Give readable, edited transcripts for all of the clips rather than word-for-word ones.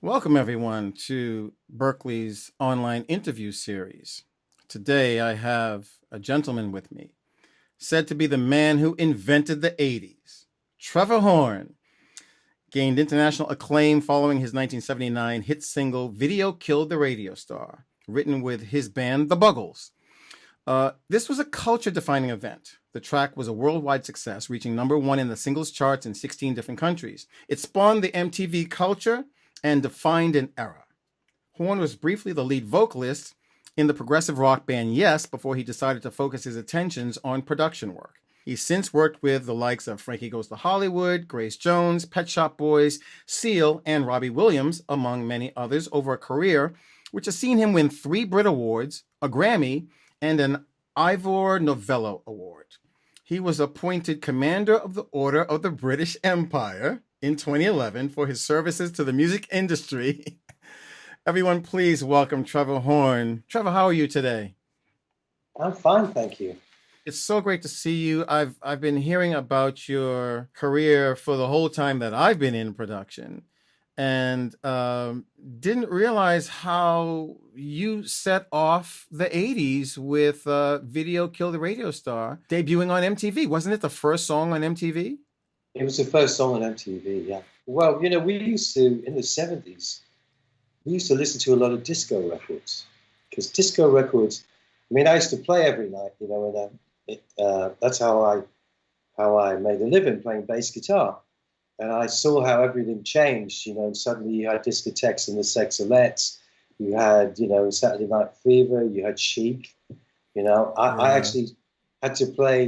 Welcome, everyone, to Berklee's Online Interview Series. Today, I have a gentleman with me, said to be the man who invented the 80s. Trevor Horn gained international acclaim following his 1979 hit single, Video Killed the Radio Star, written with his band, the Buggles. This was a culture defining event. The track was a worldwide success, reaching #1 in the singles charts in 16 different countries. It spawned the MTV culture and defined an era. Horn was briefly the lead vocalist in the progressive rock band Yes before he decided to focus his attentions on production work. He's since worked with the likes of Frankie Goes to Hollywood, Grace Jones, Pet Shop Boys, Seal, and Robbie Williams, among many others, over a career which has seen him win 3 Brit Awards, a Grammy, and an Ivor Novello Award. He was appointed Commander of the Order of the British Empire in 2011 for his services to the music industry. Everyone, please welcome Trevor Horn. Trevor, how are you today? I'm fine, thank you. It's so great to see you. I've been hearing about your career for the whole time that I've been in production, and didn't realize how you set off the 80s with Video Kill the Radio Star, debuting on MTV. Wasn't it the first song on MTV? It was the first song on MTV, yeah. Well, we used to, in the 70s, we used to listen to a lot of disco records. Because disco records, I used to play every night, and that's how I made a living, playing bass guitar. And I saw how everything changed, and suddenly you had discotheques in the Sexalettes, you had, Saturday Night Fever, you had Chic, I actually had to play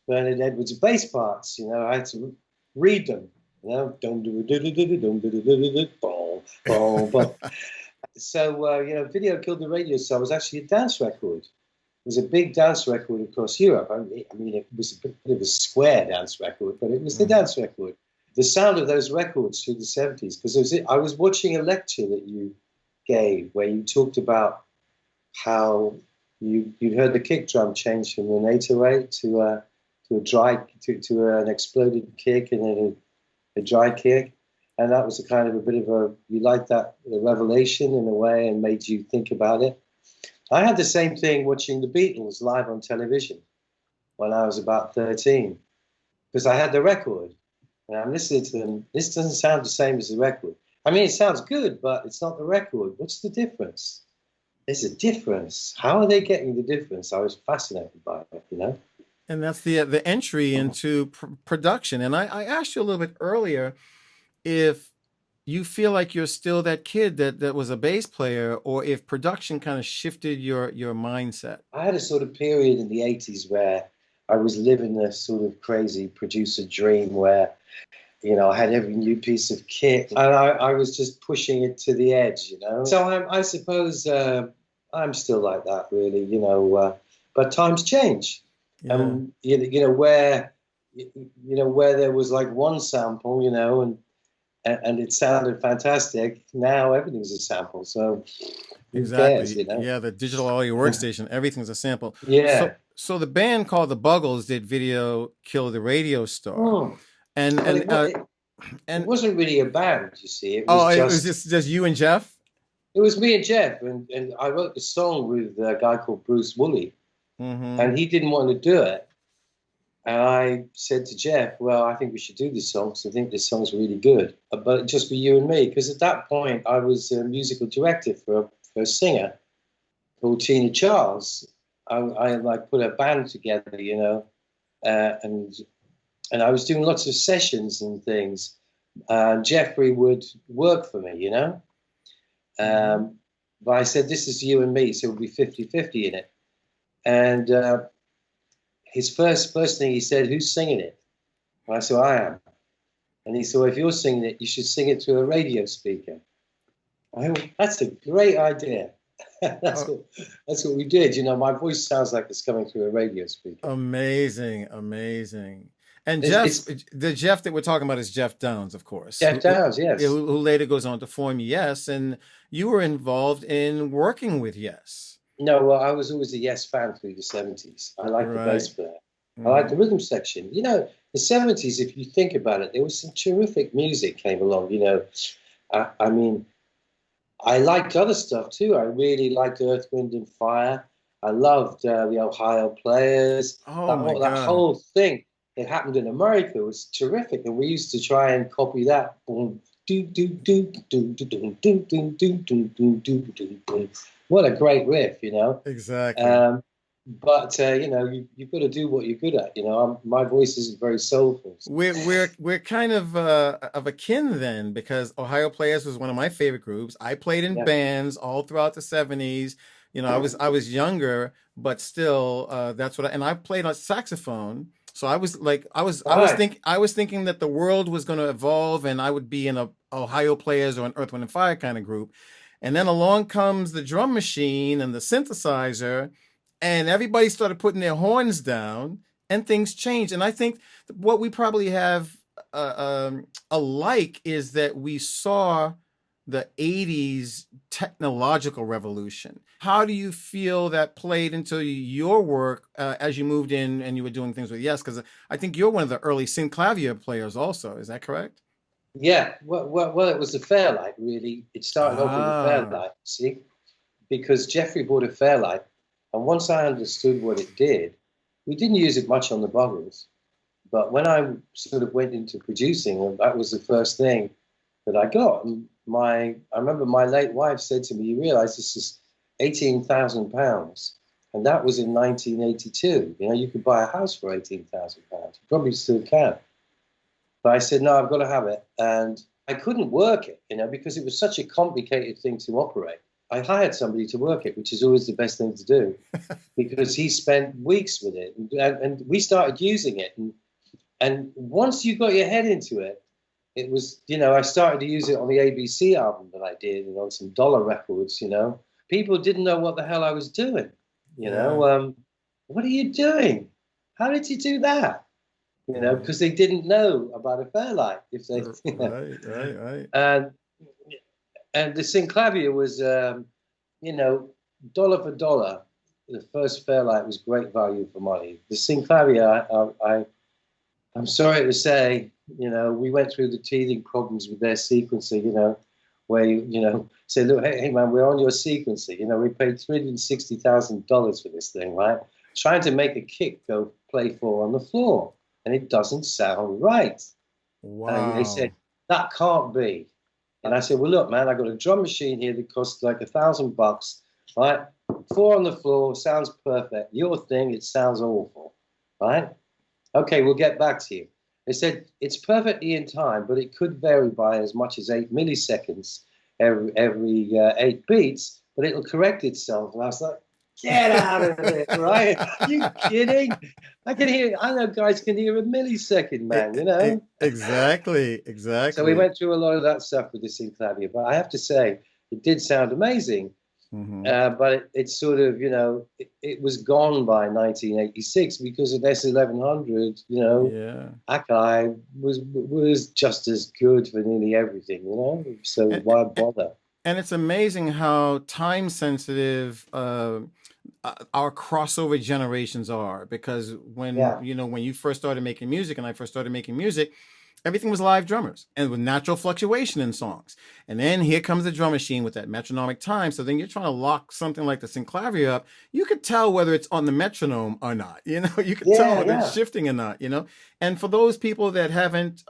Bernard Edwards' bass parts, I had to read them, So, Video Killed the Radio Star was actually a dance record. It was a big dance record across Europe. It was a bit of a square dance record, but it was the dance record. The sound of those records through the 70s, because I was watching a lecture that you gave where you talked about how you'd heard the kick drum change from an 808 to an exploded kick and then a dry kick. And that was you liked that, the revelation in a way, and made you think about it. I had the same thing watching the Beatles live on television when I was about 13, because I had the record and I'm listening to them. This doesn't sound the same as the record. It sounds good, but it's not the record. What's the difference? There's a difference. How are they getting the difference? I was fascinated by it, And that's the entry into production. And I asked you a little bit earlier if you feel like you're still that kid that was a bass player, or if production kind of shifted your mindset. I had a sort of period in the 80s where I was living this sort of crazy producer dream where, I had every new piece of kit and I was just pushing it to the edge. So I suppose I'm still like that, really, but times change. Yeah. Where there was like one sample, and it sounded fantastic. Now everything's a sample. So Exactly. cares, Yeah, the digital audio workstation, everything's a sample. Yeah. So the band called the Buggles did Video Kill the Radio Star. Oh. And it wasn't really a band, you see. It was just you and Jeff? It was me and Jeff, and I wrote the song with a guy called Bruce Woolley, and he didn't want to do it. And I said to Jeff, well, I think we should do this song because I think this song's really good, but just for you and me. Because at that point, I was a musical director for a singer called Tina Charles. I put a band together, and I was doing lots of sessions and things. Geoffrey would work for me, but I said, this is you and me, so we'll be 50-50 in it. And his first thing he said, who's singing it? And I said, I am. And he said, well, if you're singing it, you should sing it to a radio speaker. I went, that's a great idea. That's what we did. My voice sounds like it's coming through a radio speaker. Amazing. And the Jeff that we're talking about is Geoff Downes, of course. Geoff Downes, yes. Who later goes on to form Yes, and you were involved in working with Yes. No, well, I was always a Yes fan through the 70s. I liked the bass player. I liked the rhythm section. The 70s, if you think about it, there was some terrific music came along, I mean, I liked other stuff too. I really liked Earth, Wind and Fire. I loved the Ohio Players. Oh my That God. whole thing that happened in America was terrific, and we used to try and copy that. Boom, do do do do do do do do do do do do do. What a great riff, you know. Exactly. Um, but you know, you've got to do what you're good at. You know, my voice isn't very soulful. We're kind of a kin then, because Ohio Players was one of my favorite groups. I played in Yeah. bands all throughout the 70s. You know, I was younger, but still that's what and I played on saxophone. So I was like Right. I was thinking that the world was going to evolve and I would be in a Ohio Players or an Earth Wind and Fire kind of group. And then along comes the drum machine and the synthesizer, and everybody started putting their horns down and things changed. And I think what we probably have alike is that we saw the 80s technological revolution. How do you feel that played into your work as you moved in and you were doing things with Yes? Because I think you're one of the early Sinclair players also. Is that correct? Yeah. Well, it was the Fairlight, really. It started off with the Ah, Fairlight, see, because Geoffrey bought a Fairlight, and once I understood what it did, we didn't use it much on the Buggles. But when I sort of went into producing, that was the first thing that I got. And I remember my late wife said to me, "You realize this is £18,000, and that was in 1982. You know, you could buy a house for £18,000. You probably still can." But I said, "No, I've got to have it," and I couldn't work it, you know, because it was such a complicated thing to operate. I hired somebody to work it, which is always the best thing to do, because he spent weeks with it, and we started using it, and once you got your head into it, it was, you know, I started to use it on the ABC album that I did and on some dollar records, you know. People didn't know what the hell I was doing, you yeah, know. What are you doing? How did you do that? You know, yeah. because they didn't know about a Fairlight. If they, you know. Right, right, right. and and the Sinclair was, you know, dollar for dollar. The first Fairlight was great value for money. The Sinclair, I'm sorry to say, you know, we went through the teething problems with their sequencer, you know, where you know, say, look, hey man, we're on your sequencer. You know, we paid $360,000 for this thing, right? Trying to make a kick go play four on the floor, and it doesn't sound right. And they said, Wow. that can't be. And I said, well, look, man, I got a drum machine here that costs like $1,000, right? Four on the floor, sounds perfect. Your thing, it sounds awful, right? Okay, we'll get back to you. They said it's perfectly in time, but it could vary by as much as 8 milliseconds every 8 beats, but it'll correct itself. And I was like, get out of it, right? Are you kidding? I know guys can hear a millisecond, man, you know? Exactly, So we exactly. went through a lot of that stuff with the Sinclair, but I have to say, it did sound amazing. Hmm. But it sort of, you know, it was gone by 1986 because of S1100, you know, Yeah. Akai was just as good for nearly everything, you know. So And, why bother? and it's amazing how time sensitive our crossover generations are, because when Yeah, when you first started making music and I first started making music, everything was live drummers and with natural fluctuation in songs. And then here comes the drum machine with that metronomic time. So then you're trying to lock something like the Sinclair up. You could tell whether it's on the metronome or not. You could tell yeah, whether it's yeah, shifting or not. And for those people that haven't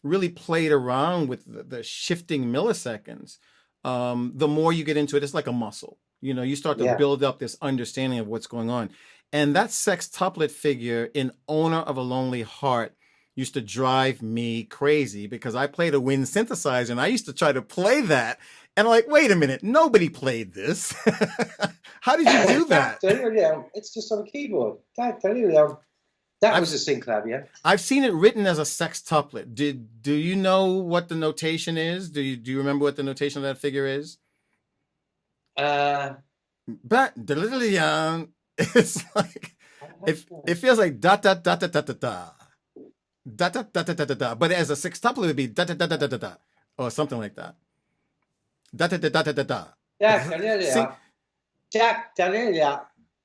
really played around with the shifting milliseconds, the more you get into it, it's like a muscle. You start to yeah. build up this understanding of what's going on. And that sextuplet figure in Owner of a Lonely Heart used to drive me crazy, because I played a wind synthesizer and I used to try to play that. And I'm like, wait a minute, nobody played this. How did you do that? It's just on a keyboard. That I've was a Sinclair, yeah. I've seen it written as a sextuplet. Do you know what the notation is? Do you remember what the notation of that figure is? Uh, But it's like it feels like da da da da da da da da da da da da da da. But as a sextuplet, it would be da da da da da da da, or something like that. Da da da da da da da. Jack, See, Jack,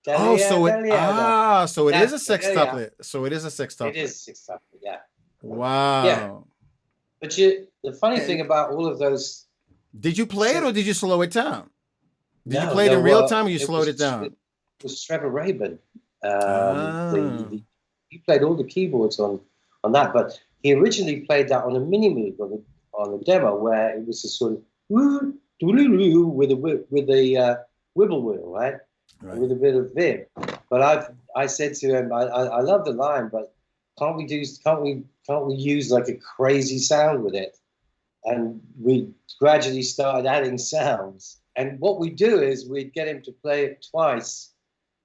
oh, so it is a yeah. sextuplet. So it is a It sextuplet. is 600, yeah. Yeah. Wow. But the funny thing about all of those. Did you play it or did you slow it down? Did you No, play it in no, real time or you it slowed it was down? Trevor Rabin. Ah, He played all the keyboards on that, but he originally played that on a mini moog on the demo where it was a sort of with a wibble wheel, right? right. With a bit of vib. But I said to him, I love the line, but can't we use like a crazy sound with it? And we gradually started adding sounds. And what we do is we'd get him to play it twice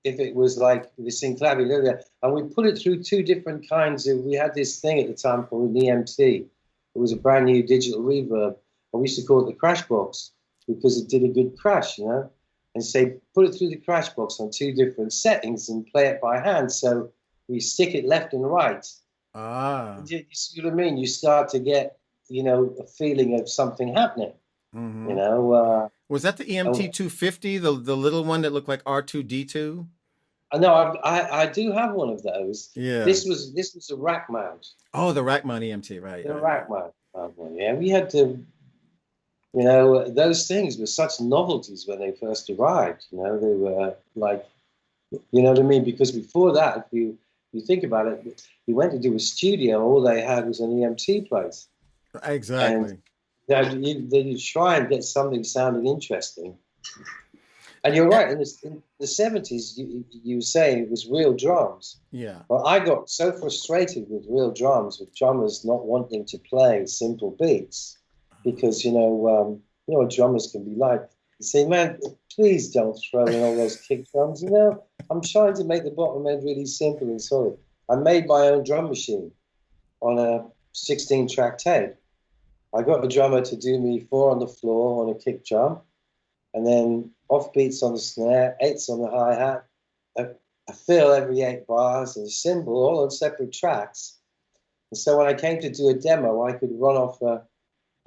if it was like the Sinclair, and we put it through two different kinds of. We had this thing at the time called an EMT. It was a brand new digital reverb, and we used to call it the crash box because it did a good crash, you know. And say put it through the crash box on two different settings and play it by hand. So we stick it left and right. Ah. You see what I mean? You start to get, you know, a feeling of something happening. You Mm-hmm. know. Was that the EMT 250, the little one that looked like R2D2? I know I do have one of those. Yeah. This was a rack mount. Oh, the Rackmount EMT, right, The right, right. rack mount one. Yeah, we had to. You know, those things were such novelties when they first arrived. You know, they were like, you know what I mean? Because before that, if you think about it, you went to do a studio, all they had was an EMT place, and Exactly. you try and get something sounding interesting. And you're Eh, right. In the 70s, you were saying it was real drums. yeah. Well, I got so frustrated with real drums, with drummers not wanting to play simple beats, because you know what drummers can be like. You say, man, please don't throw in all those kick drums. You know, I'm trying to make the bottom end really simple and solid. I made my own drum machine on a 16-track tape. I got a drummer to do me four on the floor on a kick drum, and then off beats on the snare, eights on the hi hat, a fill every 8 bars, and a cymbal all on separate tracks. And so when I came to do a demo, I could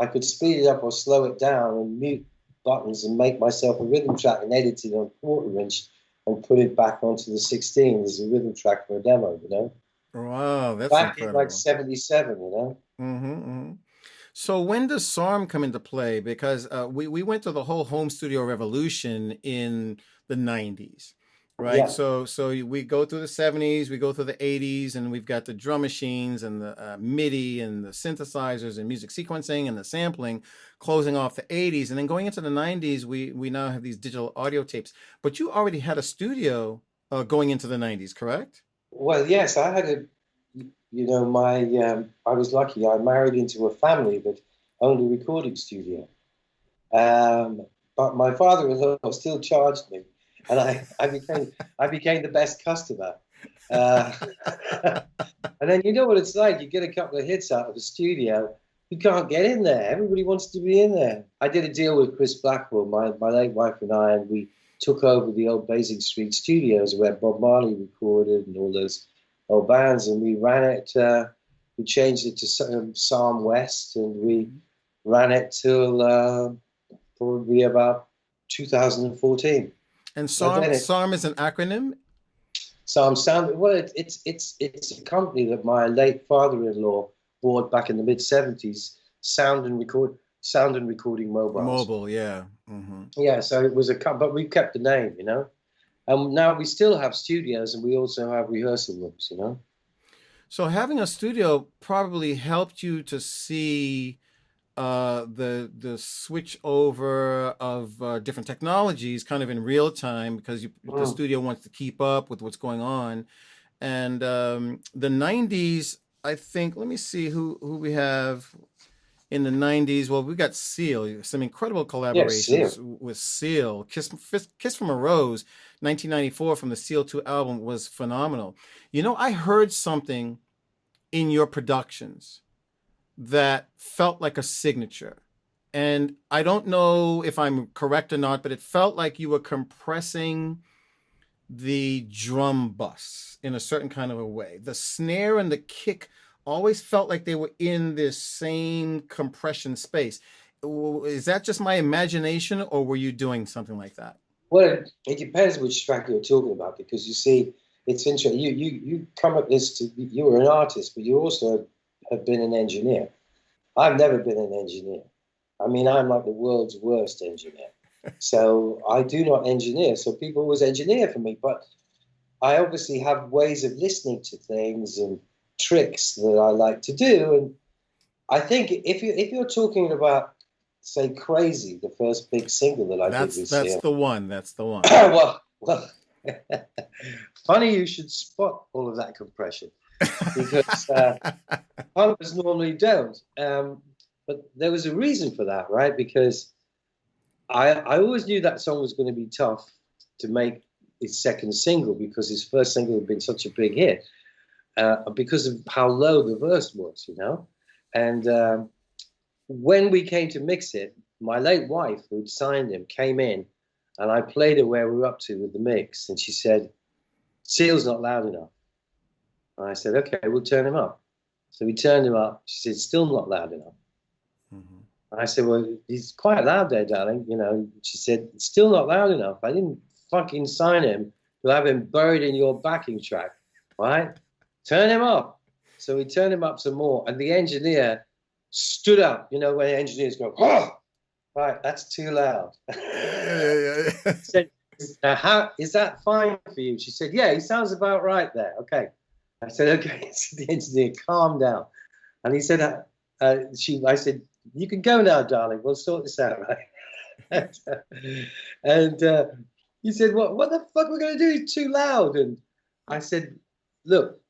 I could speed it up or slow it down and mute buttons and make myself a rhythm track and edit it on quarter inch and put it back onto the 16 as a rhythm track for a demo, you know? Wow, that's Back in like incredible. 77, you know? Mm-hmm, mm-hmm. So when does SARM come into play? Because we went through the whole home studio revolution in the 90s, right? Yeah. So we go through the 70s, we go through the 80s, and we've got the drum machines and the MIDI and the synthesizers and music sequencing and the sampling closing off the 80s. And then going into the 90s, we now have these digital audio tapes. But you already had a studio going into the 90s, correct? Well, yes, I had I was lucky. I married into a family that owned a recording studio. But my father-in-law still charged me, and I became the best customer. Uh, and then you know what it's like. You get a couple of hits out of the studio, you can't get in there. Everybody wants to be in there. I did a deal with Chris Blackwell, my late wife and I, and we took over the old Basing Street studios where Bob Marley recorded and all those old bands, and we ran it. We changed it to Psalm West, and we ran it till probably about 2014. And And SARM then it SARM is an acronym. Psalm Sound. Well, it's a company that my late father-in-law bought back in the mid 70s. Sound and recording mobiles. Mobile, yeah. Hmm. Yeah, so it was but we kept the name, you know. And now we still have studios, and we also have rehearsal rooms, you know. So having a studio probably helped you to see the switch over of different technologies kind of in real time because the Mm. studio wants to keep up with what's going on. And the 90s, I think, let me see who we have in the 90s. Well, we got Seal, some incredible Yes, yeah. collaborations with Seal. Kiss from a Rose, 1994 from the Seal 2 album was phenomenal. You know, I heard something in your productions that felt like a signature. And I don't know if I'm correct or not, but it felt like you were compressing the drum bus in a certain kind of a way. The snare and the kick always felt like they were in this same compression space. Is that just my imagination, or were you doing something like that? Well, it depends which track you're talking about, because you see, it's interesting. You come at this. You were an artist, but you also have been an engineer. I've never been an engineer. I mean, I'm like the world's worst engineer. So I do not engineer. So people always engineer for me. But I obviously have ways of listening to things and tricks that I like to do. And I think if you're talking about, say, Crazy, the first big single that I did this That's year. the one. That's the one. well, funny you should spot all of that compression because pumpers normally don't. But there was a reason for that, right? Because I always knew that song was going to be tough to make his second single because his first single had been such a big hit because of how low the verse was, you know. And when we came to mix it, my late wife, who'd signed him, came in, and I played her where we were up to with the mix, and she said, "Seal's not loud enough." And I said, "Okay, we'll turn him up." So we turned him up. She said, "Still not loud enough." Mm-hmm. And I said, "Well, he's quite loud there, darling." You know, she said, "It's still not loud enough. I didn't fucking sign him to have him buried in your backing track, right? Turn him up." So we turned him up some more, and the engineer stood up. You know, when engineers go, "Oh, right, that's too loud." Yeah. Said, "Now, how is that fine for you?" She said, "Yeah, he sounds about right there." Okay. I said, "Okay." So the engineer, "Calm down." And he said, I said, "You can go now, darling. We'll sort this out, right?" and he said, "What the fuck we're going to do? It's too loud." And I said, "Look,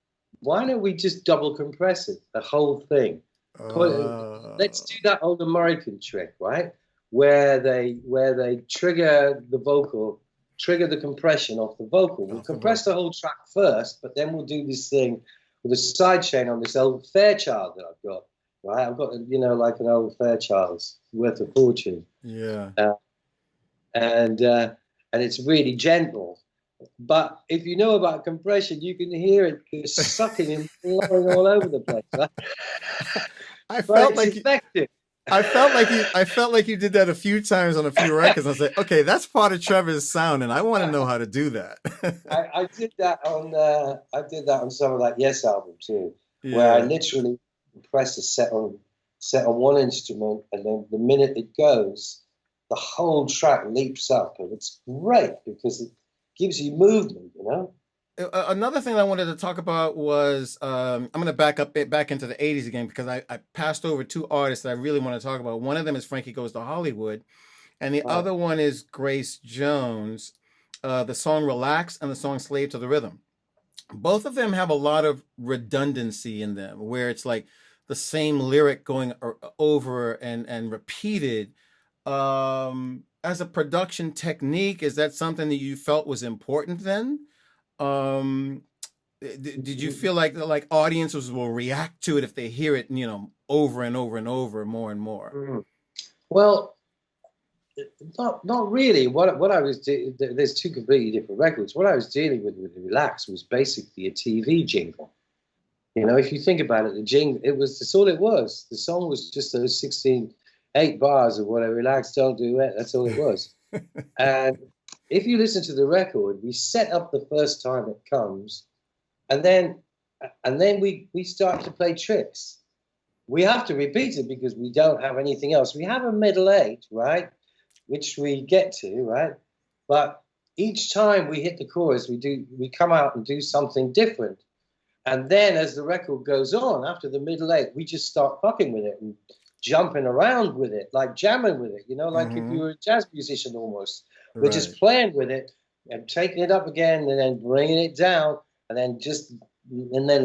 why don't we just double compress it, the whole thing? Let's do that old American trick, right? Where they trigger the vocal, trigger the compression off the vocal. We'll compress the whole track first, but then we'll do this thing with a side chain on this old Fairchild that I've got. Right, I've got, you know, like an old Fairchild's worth a fortune. Yeah. And it's really gentle. But if you know about compression, you can hear it just sucking and blowing all over the place. Right? I But felt it's like effective. I felt like you did that a few times on a few records. I was like, okay, that's part of Trevor's sound, and I want to know how to do that. I did that on some of that Yes album too, where I Yeah. literally press a set on one instrument, and then the minute it goes, the whole track leaps up, and it's great because it gives you movement, you know. Another thing I wanted to talk about was I'm going to back into the 80s again because I passed over two artists that I really want to talk about. One of them is Frankie Goes to Hollywood, and the Right. other one is Grace Jones, the song Relax and the song Slave to the Rhythm. Both of them have a lot of redundancy in them where it's like the same lyric going over and repeated. As a production technique, is that something that you felt was important then? Um, did you feel like audiences will react to it if they hear it, over and over and over, more and more? Mm. Well, not really. What I was there's two completely different records. What I was dealing with Relax was basically a TV jingle. You know, if you think about it, the jingle, that's all it was. The song was just those 8 bars of whatever, relax, don't do it. That's all it was. And if you listen to the record, we set up the first time it comes, and then we start to play tricks. We have to repeat it because we don't have anything else. We have a middle 8, right, which we get to, right? But each time we hit the chorus, we come out and do something different. And then as the record goes on, after the middle 8, we just start fucking with it and jumping around with it, like jamming with it, you know, like if you were a jazz musician almost. We're just playing with it and taking it up again and then bringing it down and then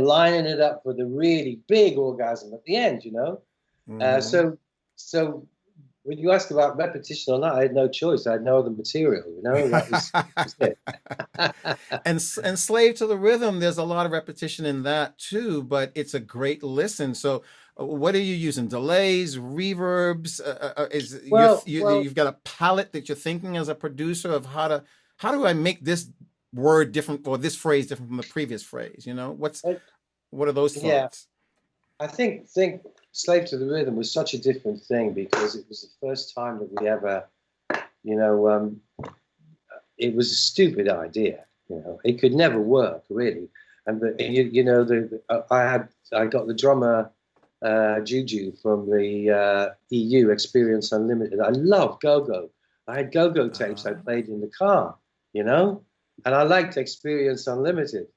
lining it up for the really big orgasm at the end, you know. So when you ask about repetition or not, I had no choice. I had no other material, you know. That was it. and Slave to the Rhythm, there's a lot of repetition in that too, but it's a great listen. So what are you using? Delays, reverbs? You've got a palette that you're thinking as a producer of how do I make this word different or this phrase different from the previous phrase? You know, what are those thoughts? I think Slave to the Rhythm was such a different thing because it was the first time that we ever, you know, it was a stupid idea. You know, it could never work really. And I got the drummer Juju from the EU, Experience Unlimited. I love go-go. I had go-go tapes I played in the car, you know, and I liked Experience Unlimited.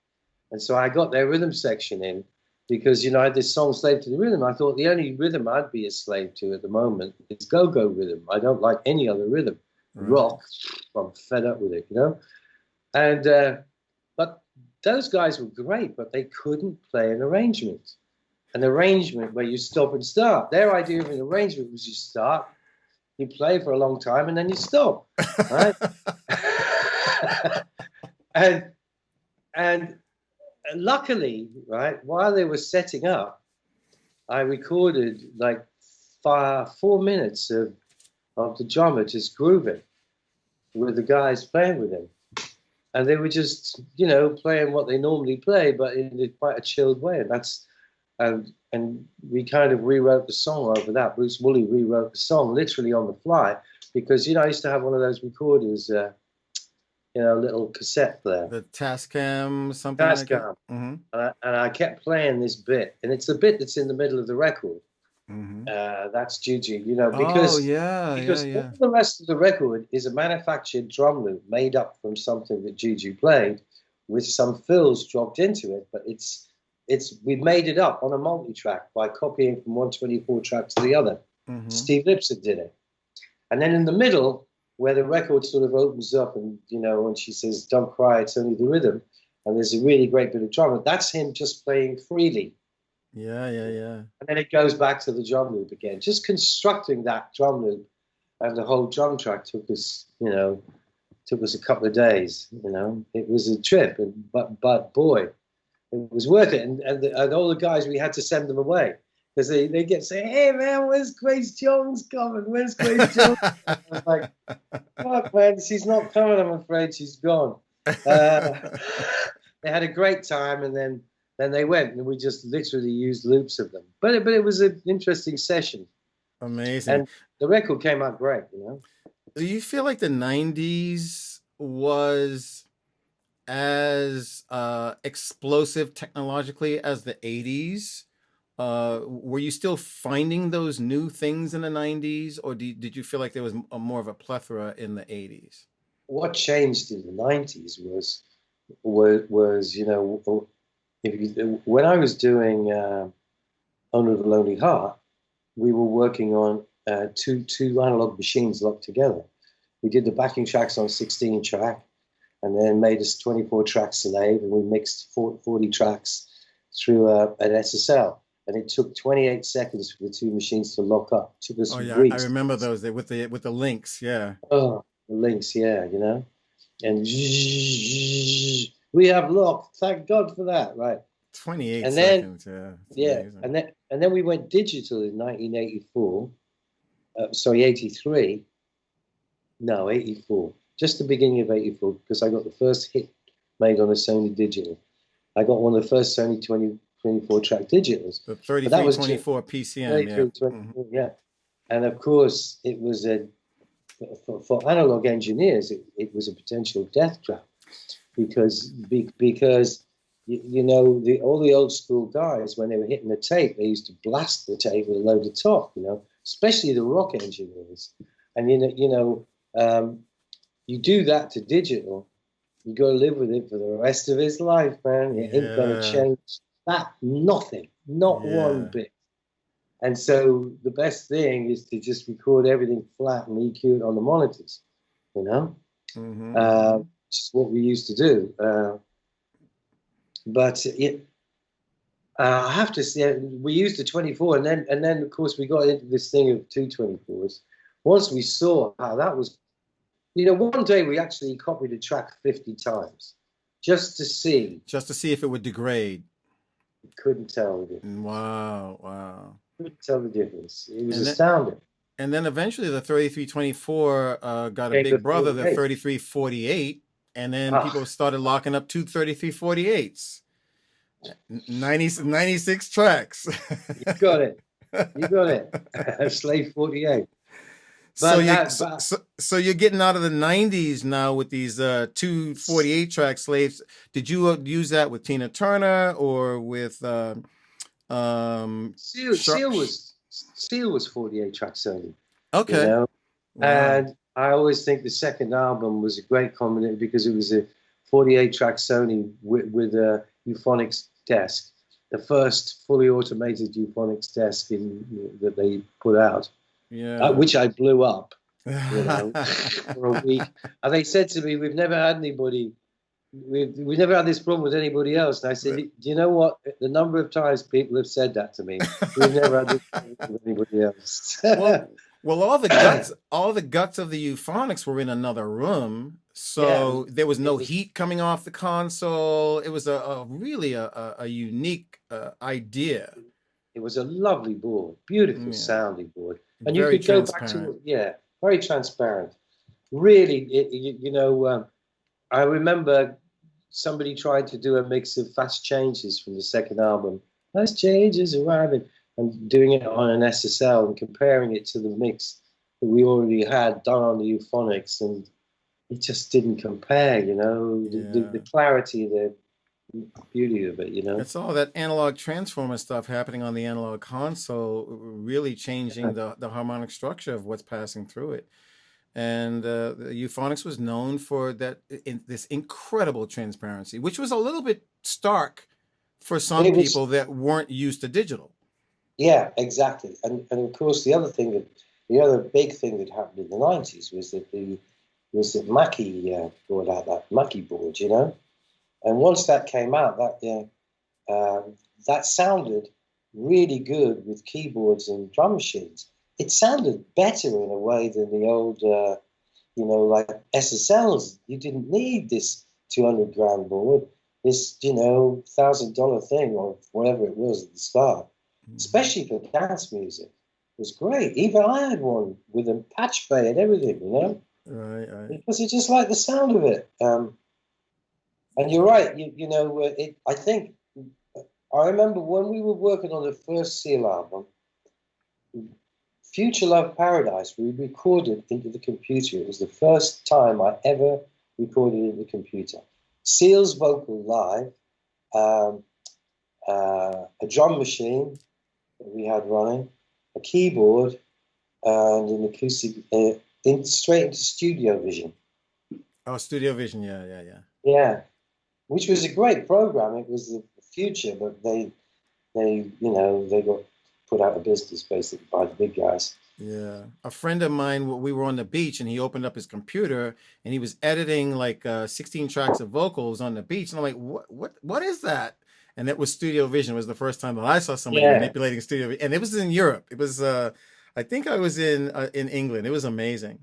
And so I got their rhythm section in because, you know, I had this song, Slave to the Rhythm. I thought the only rhythm I'd be a slave to at the moment is go-go rhythm. I don't like any other rhythm. Right. Rock, I'm fed up with it, you know. And but those guys were great, but they couldn't play an arrangement where you stop and start. Their idea of an arrangement was you start, you play for a long time, and then you stop, right? and luckily, right, while they were setting up, I recorded like 4 minutes of the drummer just grooving with the guys playing with him. And they were just, you know, playing what they normally play, but in quite a chilled way. And that's, and we kind of rewrote the song over that. Bruce Woolley rewrote the song literally on the fly because, you know, I used to have one of those recorders, you know, little cassette player. The Tascam, something like that. Mm-hmm. And I kept playing this bit, and it's the bit that's in the middle of the record. Mm-hmm. That's Juju, you know, because all the rest of the record is a manufactured drum loop made up from something that Juju played with some fills dropped into it, but we made it up on a multi-track by copying from one 24 track to the other. Mm-hmm. Steve Lipson did it. And then in the middle, where the record sort of opens up and, you know, when she says, "Don't cry, it's only the rhythm," and there's a really great bit of drama, that's him just playing freely. Yeah. And then it goes back to the drum loop again. Just constructing that drum loop and the whole drum track took us a couple of days. You know, it was a trip, but boy, it was worth it. And all the guys, we had to send them away because they get saying, "Hey man, where's Grace Jones coming? Where's Grace Jones?" I was like, "Fuck man, she's not coming. I'm afraid she's gone." They had a great time, and then they went, and we just literally used loops of them. But it was an interesting session. Amazing. And the record came out great, you know. Do you feel like the 90s was as explosive technologically as the 80s? Were you still finding those new things in the 90s, or did you feel like there was more of a plethora in the 80s? What changed in the 90s was you know, when I was doing Owner of the Lonely Heart, we were working on two analog machines locked together. We did the backing tracks on 16 track, and then made us 24 track Slave, and we mixed 40 tracks through an SSL. And it took 28 seconds for the two machines to lock up. It took us weeks. I remember those with the links, yeah. Oh, the links, yeah, you know. And we have locked. Thank God for that, right? 28 seconds, yeah. Yeah, and then we went digital in 1984. 83. No, 84. Just the beginning of 84, because I got the first hit made on a Sony digital. I got one of the first Sony 24 track digitals. The 3324 PCM, 3324, yeah. And of course, it was for analog engineers, it was a potential death trap because you know, all the old school guys, when they were hitting the tape, they used to blast the tape with a load of top, you know, especially the rock engineers. And you do that to digital, you got to live with it for the rest of his life, man. It ain't gonna change that, nothing, not one bit. And so the best thing is to just record everything flat and EQ it on the monitors, you know. Which is what we used to do. But I have to say, we used the 24, and then of course we got into this thing of 224s. Once we saw how that was, you know, one day we actually copied a track 50 times just to see if it would degrade. Couldn't tell the difference. Wow. Couldn't tell the difference. It was astounding. And then eventually the 3324 got a big brother, the 3348, and then people started locking up two 3348s. 96 tracks. You got it. Slave 48. So you're getting out of the 90s now with these 248 track Slaves. Did you use that with Tina Turner or with Sharp. Seal was 48 tracks only, you Okay. know. Wow. And I always think the second album was a great combination because it was a 48 track Sony with a euphonics desk, the first fully automated euphonics desk that they put out, Yeah. which I blew up, you know, for a week. And they said to me, "We've never had anybody. We've never had this problem with anybody else." And I said, "Do you know what? The number of times people have said that to me, we've never had this problem with anybody else." Well, all the guts of the euphonics were in another room, Yeah, so there was it no was heat coming off the console. It was a really a unique idea. it was a lovely board, beautiful Yeah, sounding board, and you very could go back transparent. to very transparent. Really, I remember somebody tried to do a mix of fast changes from the second album, fast changes arriving, and doing it on an SSL and comparing it to the mix that we already had done on the euphonics, and it just didn't compare. The Yeah. clarity, the beauty of it. It's all that analog transformer stuff happening on the analog console, really changing the harmonic structure of what's passing through it. And the euphonics was known for this incredible transparency, which was a little bit stark for some It was people that weren't used to digital. Yeah, exactly. And of course the other big thing that happened in the 90s was that Mackie brought out that Mackie board, and once that came out, that sounded really good with keyboards and drum machines. It sounded better in a way than the old like SSLs. You didn't need this 200 grand board, this $1,000 thing or whatever it was at the start, Mhm. especially for dance music. It was great. Even I had one with a patch bay and everything, Right, right. because you just like the sound of it. And you're right. I think I remember when we were working on the first Seal album, Future Love Paradise, we recorded into the computer. It was the first time I ever recorded in the computer. Seal's vocal live, um, a drum machine that we had running, a keyboard, and an acoustic, straight into Studio Vision. Oh, Studio Vision. Yeah, yeah, yeah. Yeah, which was a great program. It was the future, but they got put out of business basically by the big guys. Yeah. A friend of mine, we were on the beach and he opened up his computer and he was editing like 16 tracks of vocals on the beach. And I'm like, what is that? And it was Studio Vision. It was the first time that I saw somebody Yeah. manipulating Studio Vision. And it was in Europe. It was, I think I was in England. It was amazing.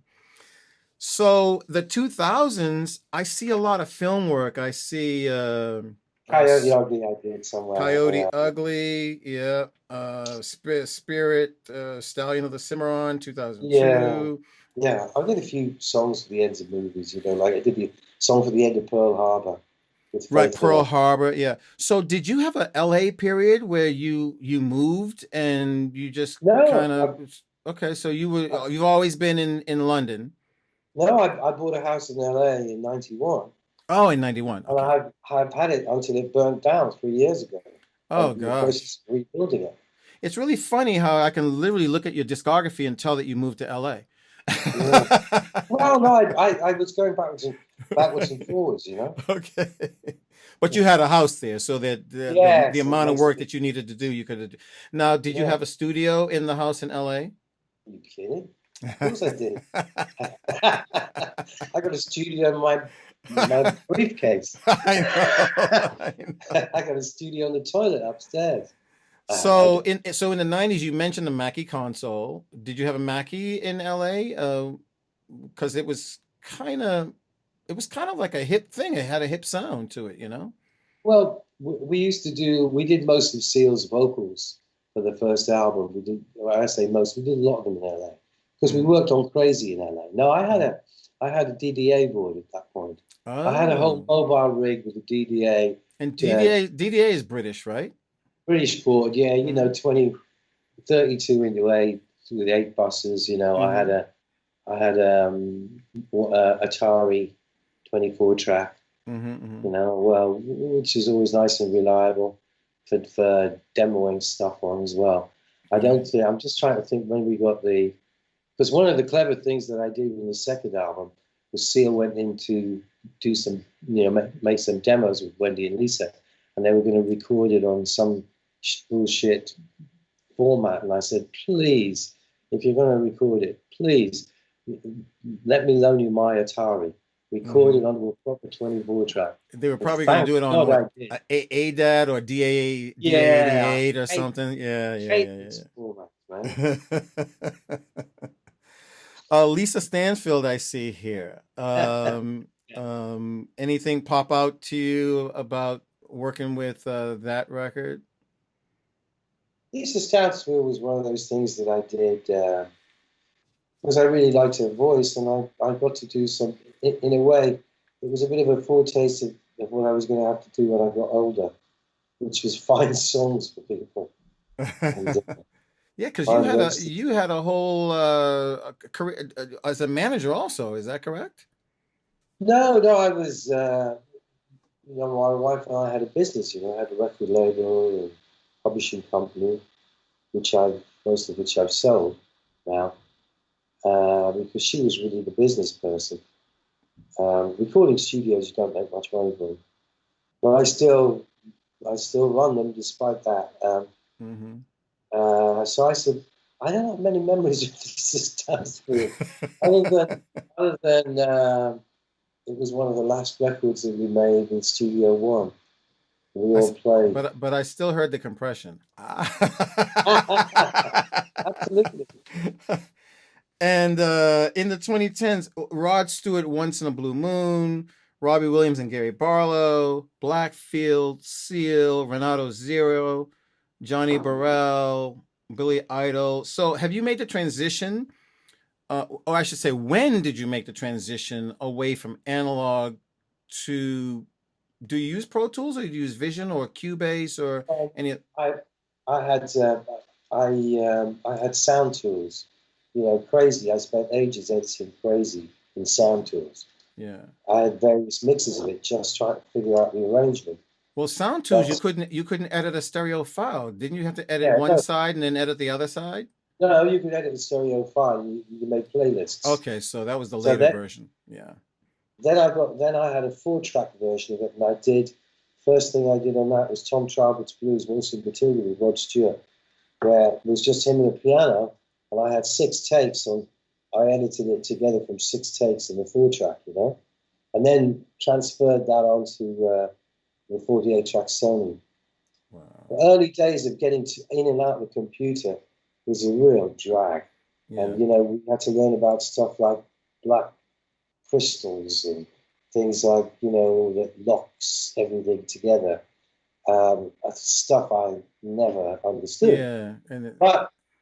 So the 2000s, I see a lot of film work. I see Coyote Ugly I did somewhere on the Coyote album. Ugly, yeah. Spirit, Stallion of the Cimarron, Yeah, 2002. yeah. I did a few songs for the ends of movies, like I did the song for the end of Pearl Harbor with Right, Faith Pearl Hill. Harbor, yeah. So did you have a LA period where you moved and you just kind No, of okay, so you've always been in London. I bought a house in LA in '91, Oh, in 91. and Okay. I've had it until it burnt down 3 years ago. I'm Oh in the process gosh. of rebuilding it. It's really funny how I can literally look at your discography and tell that you moved to LA. Yeah. Well, no, I was going backwards and forwards. Okay. But you had a house there, so that the Yes, it amount of makes work it. that you needed to do, you could have. Now, did you Yeah. have a studio in the house in LA? Are you kidding? Of course I did. I got a studio in my briefcase. I know. I know. I got a studio in the toilet upstairs. I So in the 90s, you mentioned the Mackie console. Did you have a Mackie in LA? Because it was kind of like a hip thing. It had a hip sound to it. Well, we did most of Seal's vocals for the first album. Well, I say most, we did a lot of them in LA because we Mm-hmm. worked on Crazy in LA. No, Mm-hmm. I had a DDA board at that point. I had a whole Oh, mobile rig with a DDA, and uh, DDA is British, right? British board, yeah, Mm-hmm. 32 into 8 with 8 buses. Mm-hmm. I had Atari 24 track, Mm-hmm. Mm-hmm. well, which is always nice and reliable. for demoing stuff on as well. I don't think, I'm just trying to think when we got because one of the clever things that I did in the second album was Seal went in to do some, make some demos with Wendy and Lisa, and they were going to record it on some bullshit format. And I said, please, if you're going to record it, please let me loan you my Atari. Record it onto a proper 24 track. They were probably going to do it on what, ADAT or DA88 or something. Yeah. Format, man. Lisa Stansfield, I see here. Anything pop out to you about working with that record? Lisa Stansfield was one of those things that I did because I really liked her voice, and I got to do some, in a way, it was a bit of a foretaste of what I was going to have to do when I got older, which was find songs for people. And, yeah, because you had a whole career as a manager also. Is that correct? No, I was. My wife and I had a business. I had a record label and publishing company, most of which I've sold now, because she was really the business person. Recording studios, you don't make much money from, but I still run them despite that. So I said, I don't have many memories of Lisa Stansfield, other than it was one of the last records that we made in Studio One. We all played, but I still heard the compression. Absolutely. And in the 2010s, Rod Stewart, Once in a Blue Moon, Robbie Williams and Gary Barlow, Blackfield, Seal, Renato Zero, Johnny Burrell, Billy Idol. So have you made the transition, or I should say, when did you make the transition away from analog to, do you use Pro Tools or do you use Vision or Cubase or any? I had sound tools. Crazy. I spent ages editing Crazy in sound tools. Yeah. I had various mixes of it, just trying to figure out the arrangement. Well, sound tools, you couldn't edit a stereo file. Didn't you have to edit one side and then edit the other side? No, you could edit a stereo file. You make playlists. Okay, so that was the later version. Yeah. Then I had a 4-track version of it, and first thing I did on that was Tom Trowbert's Blues, Wilson Matilda with Rod Stewart, where it was just him and a piano, and I had 6 takes on. I edited it together from 6 takes in the 4-track, and then transferred that onto the 48-track Sony. Wow. The early days of getting in and out of the computer was a real drag. Yeah. And, we had to learn about stuff like black crystals and things like, that locks everything together. Stuff I never understood. Yeah.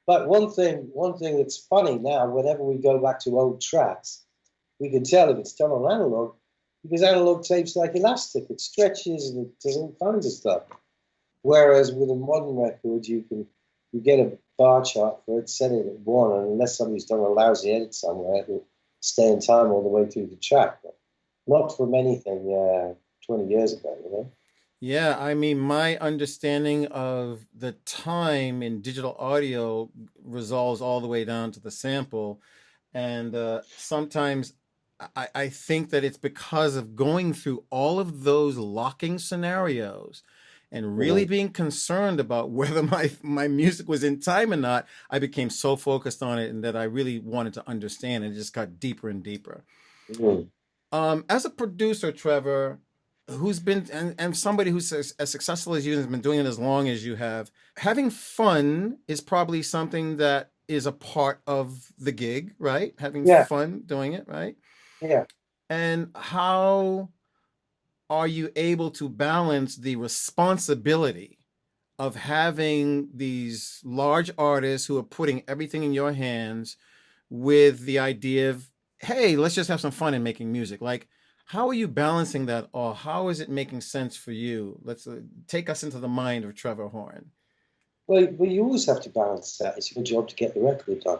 But one thing that's funny now, whenever we go back to old tracks, we can tell if it's done on analog, because analog tape's like elastic. It stretches and it does all kinds of stuff. Whereas with a modern record, you get a bar chart for it, set it at 1, and unless somebody's done a lousy edit somewhere, it'll stay in time all the way through the track. But not from anything 20 years ago, Yeah, I mean, my understanding of the time in digital audio resolves all the way down to the sample. And sometimes I think that it's because of going through all of those locking scenarios and really being concerned about whether my music was in time or not. I became so focused on it and that I really wanted to understand, and it just got deeper and deeper. As a producer, Trevor, who's been, and somebody who's as successful as you and has been doing it as long as you have, having fun is probably something that is a part of the gig, right? Having fun doing it, right? Yeah. And how are you able to balance the responsibility of having these large artists who are putting everything in your hands with the idea of, hey, let's just have some fun in making music? Like, how are you balancing that, or how is it making sense for you? Let's take us into the mind of Trevor Horn. Well, you always have to balance that. It's your job to get the record done.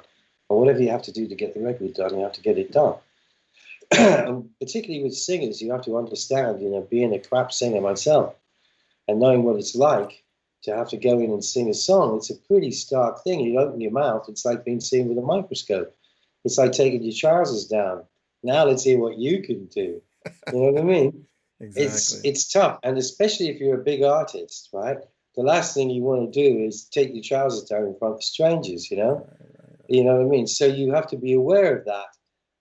Or whatever you have to do to get the record done, you have to get it done. And particularly with singers, you have to understand, being a crap singer myself and knowing what it's like, to have to go in and sing a song. It's a pretty stark thing. You open your mouth, it's like being seen with a microscope. It's like taking your trousers down. Now let's hear what you can do. You know what I mean? Exactly. It's tough, and especially if you're a big artist, right? The last thing you want to do is take your trousers down in front of strangers, you know? You know what I mean? So you have to be aware of that.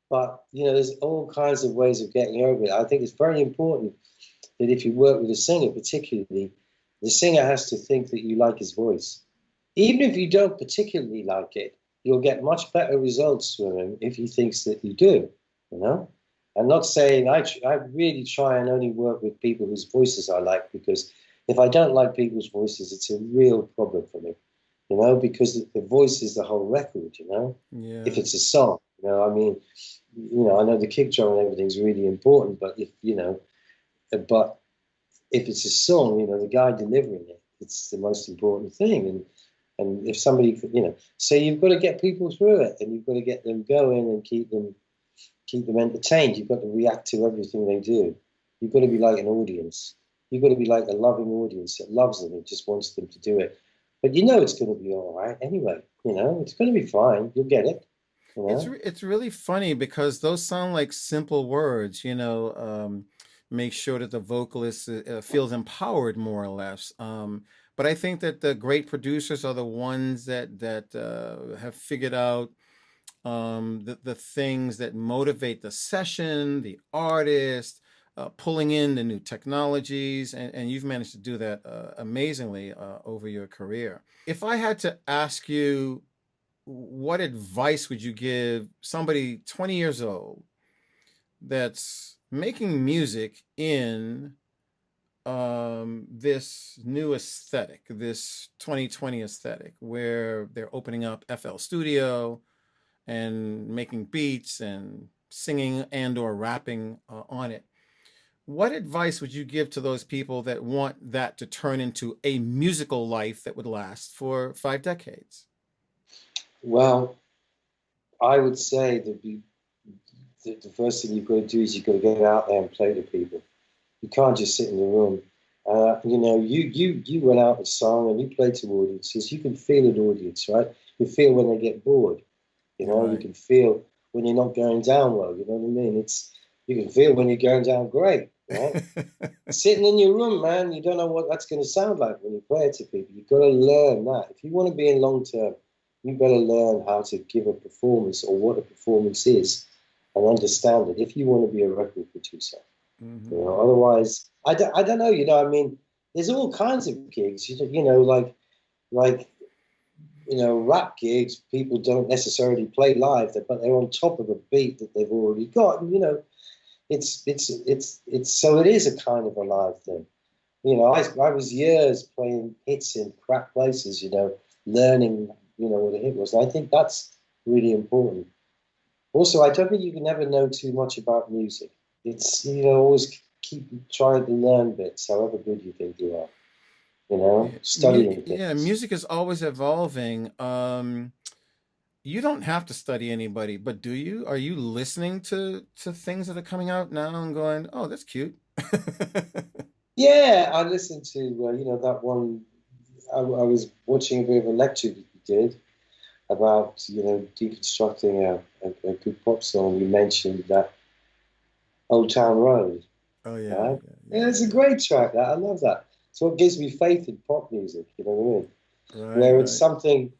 But, you know, there's all kinds of ways of getting over it. I think it's very important that if you work with a singer, particularly, the singer has to think that you like his voice. Even if you don't particularly like it, you'll get much better results from him if he thinks that you do, you know? I'm not saying I really try and only work with people whose voices I like, because if I don't like people's voices, it's a real problem for me, you know, because the voice is the whole record, you know, if Yeah. it's a song, you know, I mean, you know, I know the kick drum and everything's really important, but if, you know, but if it's a song, you know, the guy delivering it, it's the most important thing. And if somebody, you know, so you've got to get people through it, and you've got to get them going and keep them entertained. You've got to react to everything they do. You've got to be like an audience. You've got to be like a loving audience that loves them and just wants them to do it. But you know it's going to be all right anyway. You know, it's going to be fine. You'll get it. You know? It's really funny because those sound like simple words, make sure that the vocalist feels empowered more or less. But I think that the great producers are the ones that have figured out the things that motivate the session, the artist, pulling in the new technologies, and you've managed to do that amazingly over your career. If I had to ask you, what advice would you give somebody 20 years old that's making music in this new aesthetic, this 2020 aesthetic, where they're opening up FL Studio and making beats and singing and or rapping on it? What advice would you give to those people that want that to turn into a musical life that would last for 5 decades? Well, I would say that the first thing you've got to do is you've got to get out there and play to people. You can't just sit in the room. You know, you went out with a song and you played to audiences. You can feel an audience, right? You feel when they get bored. You know, you Right. can feel when you're not going down well. You know what I mean? You can feel when you're going down great, right? Sitting in your room, man, you don't know what that's going to sound like when you play it to people. You've got to learn that. If you want to be in long term, you've got to learn how to give a performance or what a performance is and understand it if you want to be a record producer. You know, Hmm. otherwise, I don't know. You know, I mean, there's all kinds of gigs. You know, like you know, rap gigs. People don't necessarily play live, but they're on top of a beat that they've already got. And, you know, it's so it is a kind of a live thing. You know, I was years playing hits in crap places. You know, learning what a hit was. And I think that's really important. Also, I don't think you can ever know too much about music. It's, you know, always keep trying to learn bits, however good you think you are. You know, Yeah, studying yeah, things. music is always evolving. You don't have to study anybody, but do you? Are you listening to things that are coming out now and going, "Oh, that's cute." Yeah, I listened to that one. I was watching a bit of a lecture that you did about deconstructing a good pop song. You mentioned that Old Town Road, Oh yeah, right? yeah, Yeah, yeah, it's a yeah. great track. That I love that. So it gives me faith in pop music. You know what I mean? Right, Where it's right. something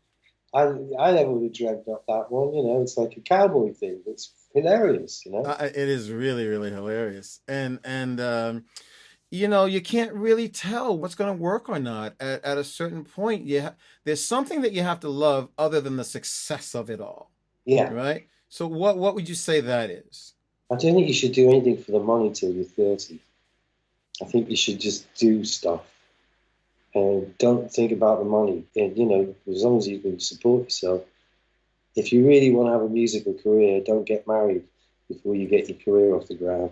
I never would have dreamt up that one. You know, it's like a cowboy thing. It's hilarious. You know. It is really, really hilarious, and you can't really tell what's going to work or not at a certain point. There's something that you have to love other than the success of it all, Yeah, right? So what would you say that is? I don't think you should do anything for the money till you're 30. I think you should just do stuff and don't think about the money. And as long as you can support yourself. If you really want to have a musical career, don't get married before you get your career off the ground.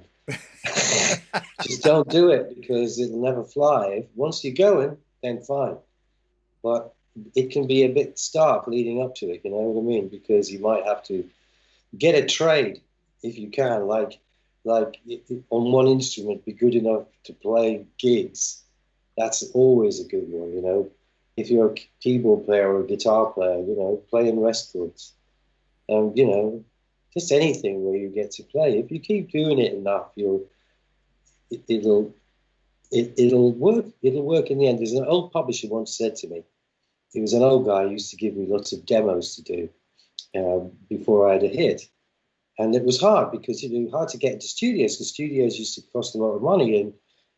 Just don't do it because it'll never fly. Once you're going, then fine. But it can be a bit stark leading up to it. You know what I mean? Because you might have to get a trade if you can, like on one instrument, be good enough to play gigs, That's always a good one, you know. If you're a keyboard player or a guitar player, you know, play in rest chords. And, you know, just anything where you get to play. If you keep doing it enough, it, it'll it'll work. It'll work in the end. There's an old publisher once said to me, he was an old guy who used to give me lots of demos to do before I had a hit. And it was hard because it was hard to get into studios because studios used to cost a lot of money and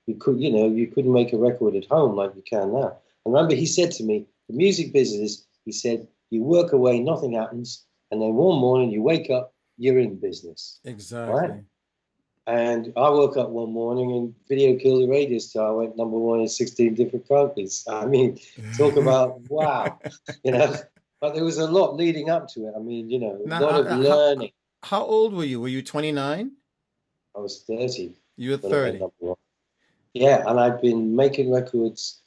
you couldn't make a record at home like you can now. And remember, he said to me, the music business, he said, you work away, nothing happens. And then one morning you wake up, you're in business. Right? Exactly. And I woke up one morning and Video Killed the Radio Star went #1 in 16 different countries. I mean, talk about wow, you know. But there was a lot leading up to it. I mean, you know, a Now, lot of learning. how old were you? Were you 29? I was 30 You were when it went 30. #1. Yeah, and I've been making records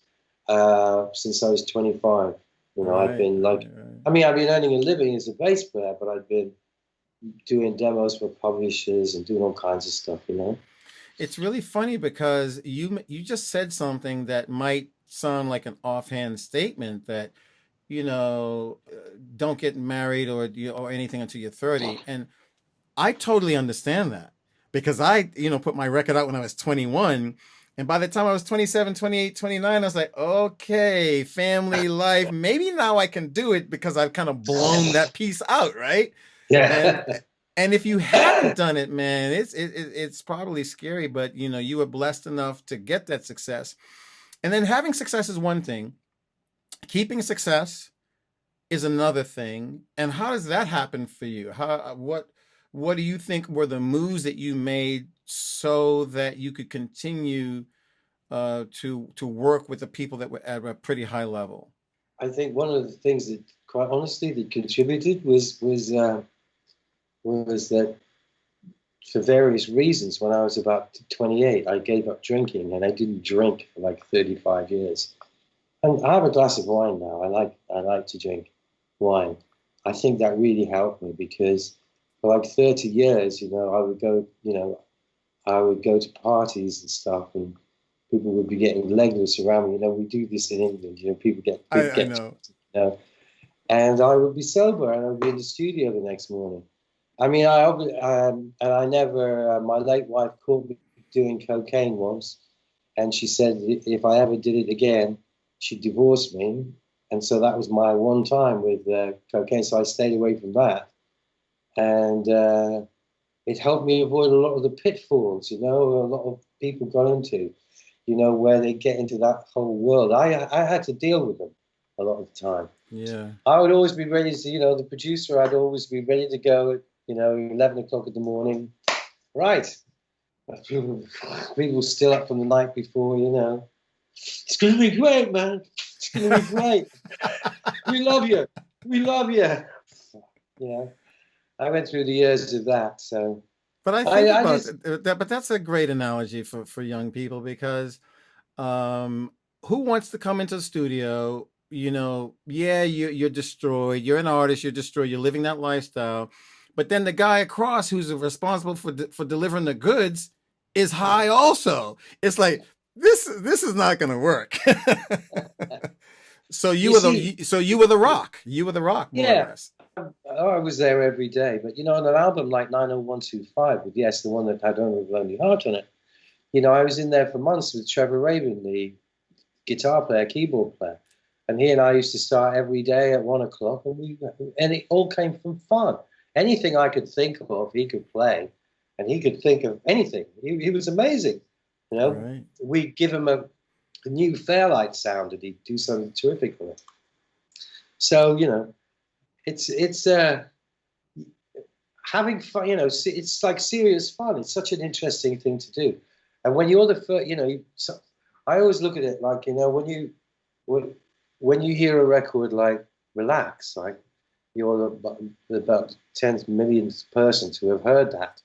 since I was 25. You know, I've Right, been like, right, right. I mean, I've been earning a living as a bass player, but I've been doing demos for publishers and doing all kinds of stuff, you know. It's really funny because you just said something that might sound like an offhand statement that, don't get married or anything until you're 30. And I totally understand that because I put my record out when I was 21. And by the time I was 27, 28, 29, I was like, okay, family life. Maybe now I can do it because I've kind of blown that piece out, right? And Yeah. and if you haven't done it, man, it's probably scary, but you were blessed enough to get that success. And then having success is one thing. Keeping success is another thing. And how does that happen for you? What do you think were the moves that you made so that you could continue to work with the people that were at a pretty high level? I think one of the things that, quite honestly, that contributed was that for various reasons, when I was about 28, I gave up drinking and I didn't drink for like 35 years. And I have a glass of wine now. I like to drink wine. I think that really helped me because for like 30 years, I would go to parties and stuff and people would be getting legless around me. You know, we do this in England, people I get, know. and I would be sober and I would be in the studio the next morning. I mean, and I never, my late wife caught me doing cocaine once, and she said if I ever did it again, she'd divorce me. And so that was my one time with cocaine. So I stayed away from that. And it helped me avoid a lot of the pitfalls, a lot of people got into, where they get into that whole world. I had to deal with them a lot of the time. Yeah. I would always be ready to, the producer, I'd always be ready to go at, 11 o'clock in the morning. Right. People still up from the night before, It's going to be great, man. It's going to be great. We love you. We love you. I went through the years of that. So, But I think I about just, that, but that's a great analogy for young people because who wants to come into the studio? Yeah, you're destroyed. You're an artist. You're destroyed. You're living that lifestyle. But then the guy across who's responsible for delivering the goods is high also. It's like this is not going to work. So you see, you were the rock. You were the rock, more or yeah, less. I was there every day. But, on an album like 90125 with, yes, the one that had Only a Lonely Heart on it, I was in there for months with Trevor Rabin, the guitar player, keyboard player. And he and I used to start every day at 1 o'clock, and it all came from fun. Anything I could think of, he could play, and he could think of anything. He was amazing. Right. We'd give him a new Fairlight sound, and he'd do something terrific with it. So, it's having fun. It's like serious fun. It's such an interesting thing to do. And when you're the first, I always look at it like, when you hear a record like Relax, like you're about 10th millionth person to have heard that.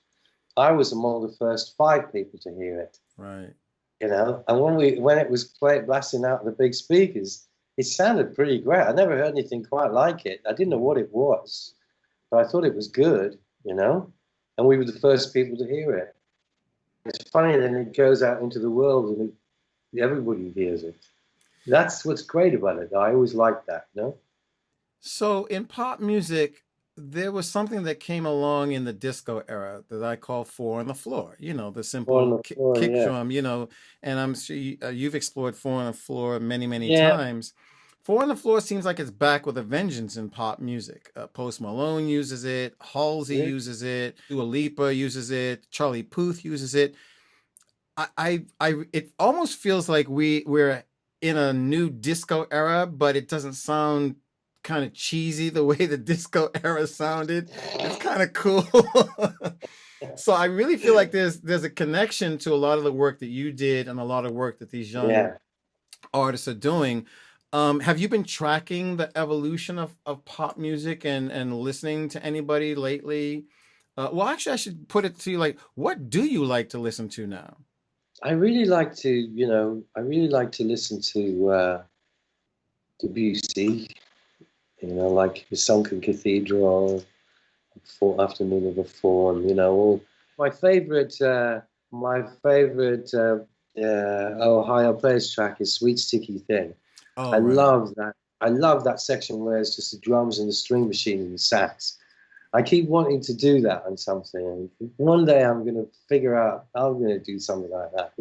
I was among the first 5 people to hear it. Right. And when it was blasting out the big speakers, it sounded pretty great. I never heard anything quite like it. I didn't know what it was, but I thought it was good, and we were the first people to hear it. It's funny, then it goes out into the world and everybody hears it. That's what's great about it. I always liked that, no? So in pop music, there was something that came along in the disco era that I call four on the floor. You know, the Four on simple the floor, kick yeah. drum. You know, and I'm sure you've explored four on the floor many, many Yeah. times. Four on the floor seems like it's back with a vengeance in pop music. Post Malone uses it, Halsey Really? uses it, Dua Lipa uses it, Charlie Puth uses it. It almost feels like we're in a new disco era, but it doesn't sound kind of cheesy the way the disco era sounded. It's kind of cool. So I really feel like there's a connection to a lot of the work that you did and a lot of work that these young Yeah. artists are doing. Have you been tracking the evolution of pop music and listening to anybody lately? Well, actually, I should put it to you like, what do you like to listen to now? I really like to, I really like to listen to Debussy, like the Sunken Cathedral, Afternoon of a Faun, all my favorite Ohio Players track is Sweet Sticky Thing. I Oh, right. love that. I love that section where it's just the drums and the string machine and the sax. I keep wanting to do that on something. And one day I'm going to figure out how I'm going to do something like that.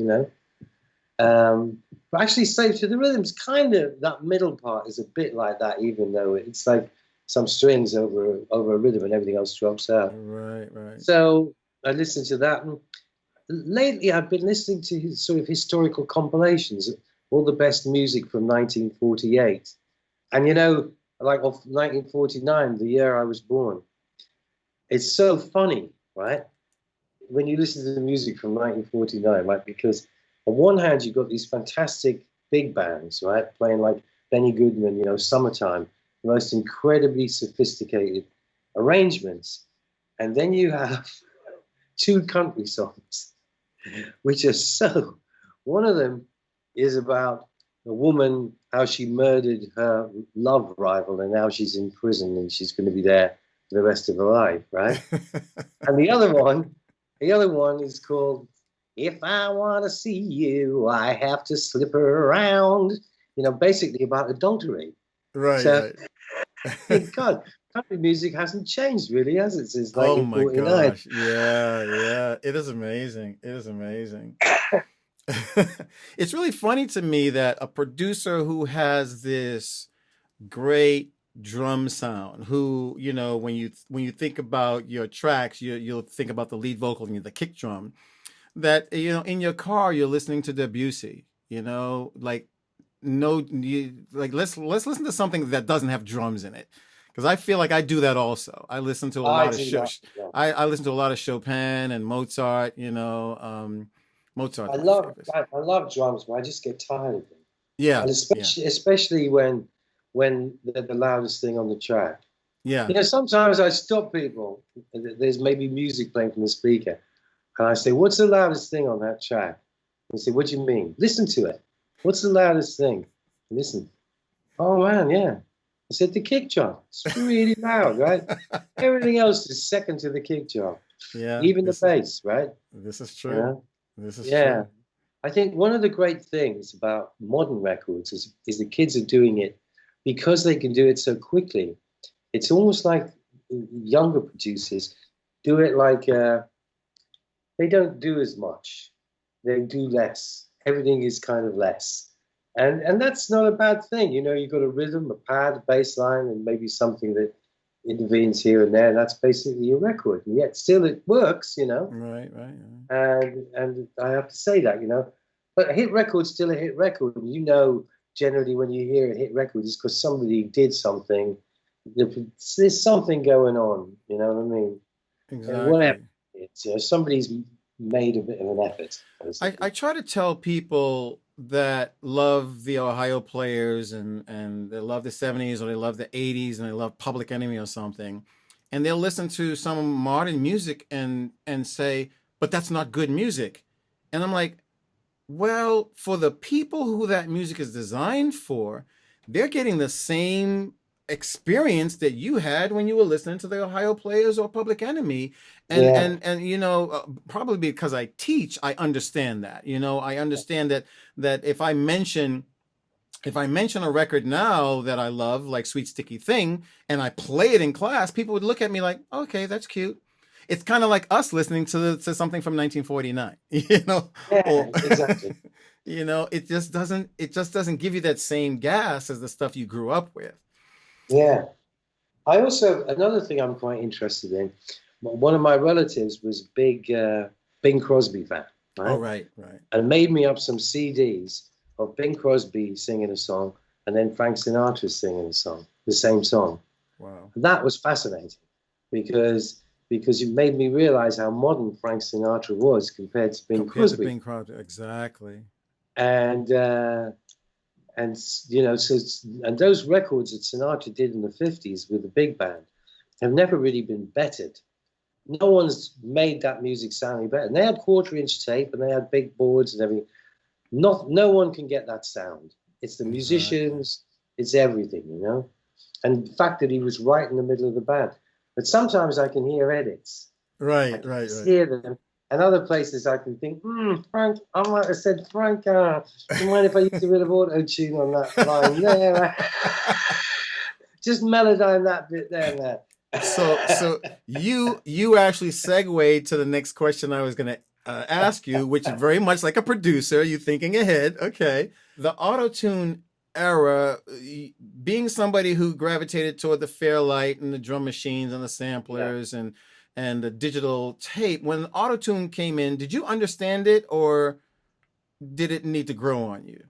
But actually, Slave to the Rhythm's kind of that middle part is a bit like that, even though it's like some strings over a rhythm and everything else drops out. Right, right. So I listened to that. And lately, I've been listening to sort of historical compilations, all the best music from 1948. And like of 1949, the year I was born, it's so funny, right? When you listen to the music from 1949, like, because on one hand, you've got these fantastic big bands, right, playing like Benny Goodman, Summertime, the most incredibly sophisticated arrangements. And then you have two country songs, which are so, one of them is about a woman, how she murdered her love rival, and now she's in prison and she's going to be there for the rest of her life, right? And the other one is called If I Want to See You, I Have to Slip Her Around, basically about adultery. Right, So, right. God, country music hasn't changed really, has it, since Oh my 1949? gosh. Yeah, yeah. It is amazing. It is amazing. It's really funny to me that a producer who has this great drum sound, who, when you think about your tracks, you'll think about the lead vocal and the kick drum, that, in your car you're listening to Debussy, like, no, like, let's listen to something that doesn't have drums in it, because I feel like I do that also. I listen to a I lot of do that. Yeah. I listen to a lot of Chopin and Mozart. I Mozart's my love favorite. I love drums, but I just get tired of them, Yeah, and yeah, especially when they're the loudest thing on the track. yeah. Sometimes I stop people. There's maybe music playing from the speaker, and I say, "What's the loudest thing on that track?" And they say, "What do you mean? Listen to it. What's the loudest thing?" Listen. Oh man, yeah. I said the kick drum. It's really loud, right? Everything else is second to the kick drum, Yeah, even the bass, right? this is You true. know? This is Yeah. true. I think one of the great things about modern records is the kids are doing it because they can do it so quickly. It's almost like younger producers do it like they don't do as much. They do less. Everything is kind of less. And that's not a bad thing. You've got a rhythm, a pad, a bass line, and maybe something that intervenes here and there. And that's basically a record. And yet still it works. Right, right, And I have to say that. But a hit record's still a hit record. And generally when you hear a hit record, it's because somebody did something. There's something going on. You know what I mean? Whatever exactly. it's, somebody's made a bit of an effort, I basically. try to tell people that love the Ohio Players and they love the 70s or they love the 80s and they love Public Enemy or something, and they'll listen to some modern music and say, but that's not good music. And I'm like, well, for the people who that music is designed for, they're getting the same experience that you had when you were listening to the Ohio Players or Public Enemy. And Yeah, probably because I teach, I understand that. I understand that if I mention a record now that I love, like Sweet Sticky Thing, and I play it in class, people would look at me like, okay, that's cute. It's kind of like us listening to something from 1949, yeah, or exactly. it just doesn't give you that same gas as the stuff you grew up with. Yeah. I also, another thing I'm quite interested in, one of my relatives was a big Bing Crosby fan, Oh, right? right, right. And made me up some CDs of Bing Crosby singing a song and then Frank Sinatra singing a song, the same song. Wow. And that was fascinating because it made me realize how modern Frank Sinatra was compared to Bing Compared to Crosby. Bing Crosby, exactly. And so and those records that Sinatra did in the 50s with the big band have never really been bettered. No one's made that music sound any better. And they had quarter-inch tape and they had big boards and everything. No one can get that sound. It's the Exactly. musicians, it's everything. And the fact that he was right in the middle of the band. But sometimes I can hear edits. I Right, can right, just right. hear them. And other places I can think, Frank, I might have said, Frank, do you mind if I use a bit of auto-tune on that line there? Just melodine that bit there and there. So you actually segue to the next question I was going to ask you, which is very much like a producer. You thinking ahead, okay? The auto-tune era, being somebody who gravitated toward the Fairlight and the drum machines and the Yeah. samplers and the digital tape. When auto-tune came in, did you understand it, or did it need to grow on you?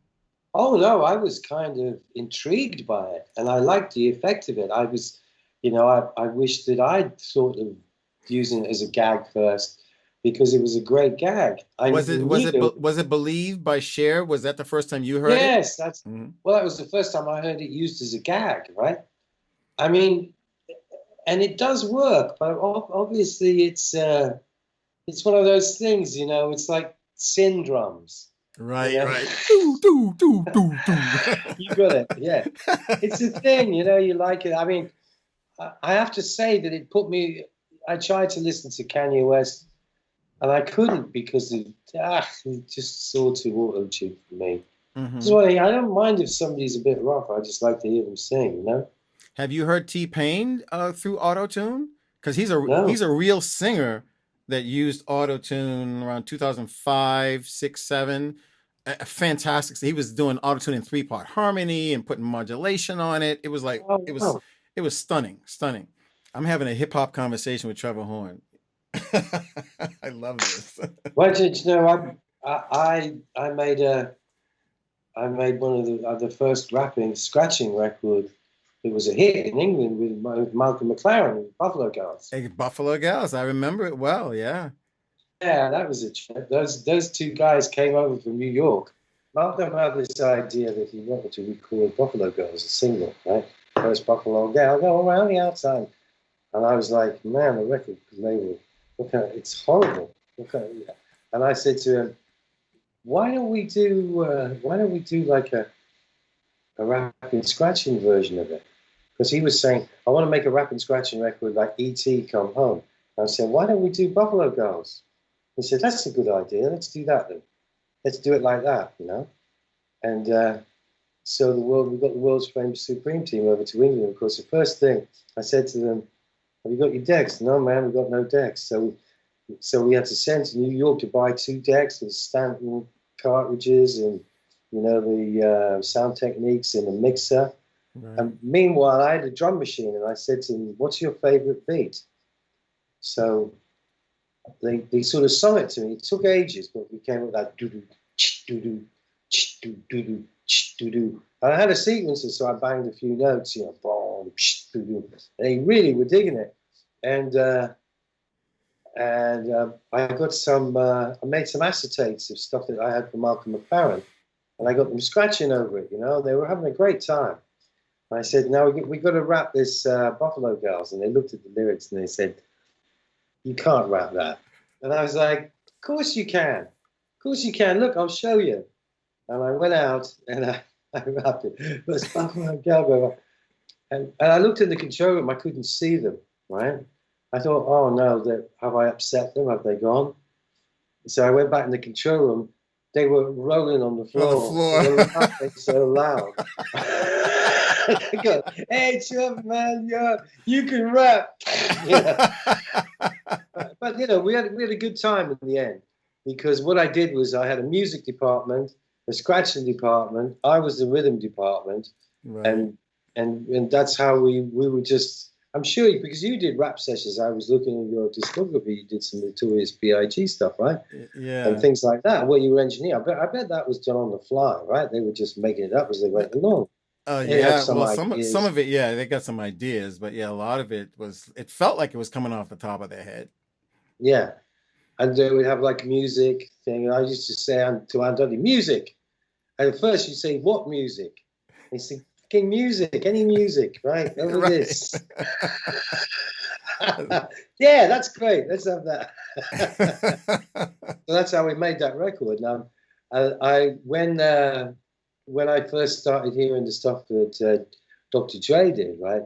Oh no, I was kind of intrigued by it, and I liked the effect of it. I was, I wished that I'd thought of using it as a gag first because it was a great gag. I Was never it was it knew. was it believed by Cher? Was that the first time you heard it? Yes, well, that was the first time I heard it used as a gag, right? I mean, and it does work, but obviously it's one of those things, it's like sin drums, you Right, know. right. Do, do, do, do, do. You got it, yeah. It's a thing, you like it. I mean, I have to say that it put me. I tried to listen to Kanye West, and I couldn't because it just saw too auto tune for me. Just Hmm. one thing, I don't mind if somebody's a bit rough. I just like to hear them sing. Have you heard T-Pain through autotune? Because he's No, a real singer that used autotune around 2005, 6, 7. Fantastic. He was doing autotune in 3-part harmony and putting modulation on it. It was like oh, no. it was stunning, stunning. I'm having a hip hop conversation with Trevor Horn. I love this. Why did you know? I made one of the first rapping scratching record. It was a hit in England with Malcolm McLaren, Buffalo Girls. Hey, Buffalo Gals, I remember it well. Yeah. Yeah, that was a trip. Those two guys came over from New York. Malcolm had this idea that he wanted to record Buffalo Girls, a single, right? First Buffalo Girl, go around the outside. And I was like, man, the record label, it's horrible. And I said to him, why don't we do like a rap and scratching version of it? Because he was saying, I want to make a rap and scratching record like E.T. Come Home. And I said, why don't we do Buffalo Girls? He said, that's a good idea. Let's do that then. Let's do it like that. And so we got the world's famous Supreme team over to England. Of course, the first thing I said to them, have you got your decks? No, man, we've got no decks. So we had to send to New York to buy 2 decks with stamping cartridges and, the sound techniques and a mixer. Right. And meanwhile, I had a drum machine and I said to him, what's your favorite beat? So they sort of sung it to me. It took ages, but we came up with that doo-doo, doo-doo, doo-doo, doo-doo. And I had a sequencer, so I banged a few notes, boom, doo-doo. And they really were digging it. And I got I made some acetates of stuff that I had from Malcolm McLaren, and I got them scratching over it. They were having a great time. And I said, "Now we got to rap this Buffalo Girls," and they looked at the lyrics and they said, "You can't rap that." And I was like, "Of course you can. Of course you can. Look, I'll show you." And I went out and I rapped it. It was Buffalo Girl. And I looked in the control room. I couldn't see them. Right. I thought, oh no, have I upset them? Have they gone? So I went back in the control room. They were rolling on the On the floor. They floor. were laughing so loud. I go, hey, Trevor, man, you can rap. You know. But you know, we had a good time in the end, because what I did was I had a music department, a scratching department. I was the rhythm department, Right. and and that's how we were just. I'm sure because you did rap sessions. I was looking at your discography. You did some notorious B.I.G. stuff, right? And Yeah. things like that. Where you were engineer. I bet that was done on the fly, right? They were just making it up as they went along. They had Yeah. some Well, some ideas. of it, yeah, they got some ideas, but yeah, a lot of it was. It felt like it was coming off the top of their head. Yeah. And they would have like music thing. And I used to say to Anthony, music. And at first you say, what music? They say, fucking music, any music, right? Over Right. this. Yeah, that's great. Let's have that. So that's how we made that record. Now, when I first started hearing the stuff that Dr. Dre did, right?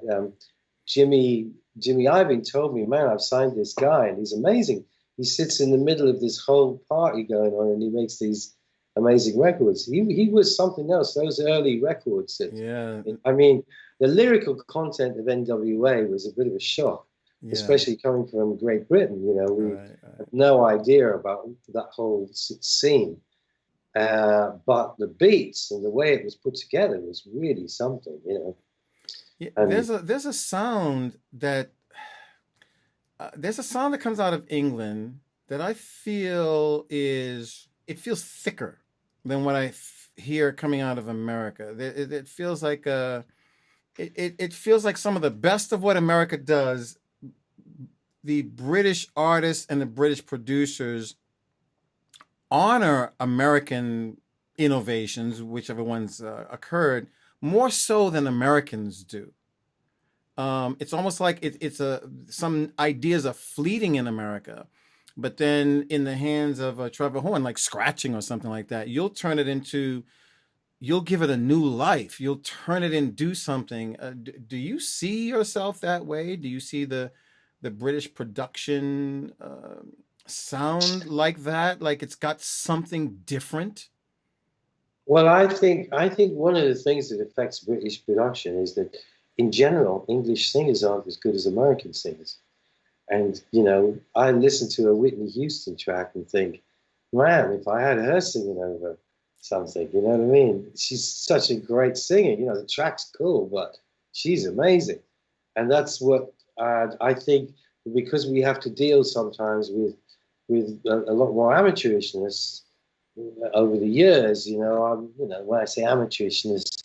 Jimmy Jimmy Iovine told me, man, I've signed this guy, and he's amazing. He sits in the middle of this whole party going on, and he makes these amazing records. He was something else. Those early records. Yeah. I mean, the lyrical content of NWA was a bit of a shock, Yeah. especially coming from Great Britain. You know, we Right. Right. had no idea about that whole scene. But the beats and the way it was put together was really something, you know. Yeah, And there's a sound that there's a sound that comes out of England that I feel is it feels thicker than what hear coming out of America. It feels like it feels like some of the best of what America does. The British artists and the British producers honor American innovations, whichever ones occurred, more so than Americans do. It's almost like it's some ideas are fleeting in America, but then in the hands of Trevor Horn, like scratching or something like that, you'll give it a new life. You'll turn it and do something. Do you see yourself that way? Do you see the British production sound like that? Like it's got something different? well, I think one of the things that affects British production is that, in general, English singers aren't as good as American singers. And you know, I listen to a Whitney Houston track and think, man, if I had her singing over something, you know what I mean? She's such a great singer. You know, the track's cool, but she's amazing. And that's what I think, because we have to deal sometimes with a lot more amateurishness over the years. When I say amateurishness,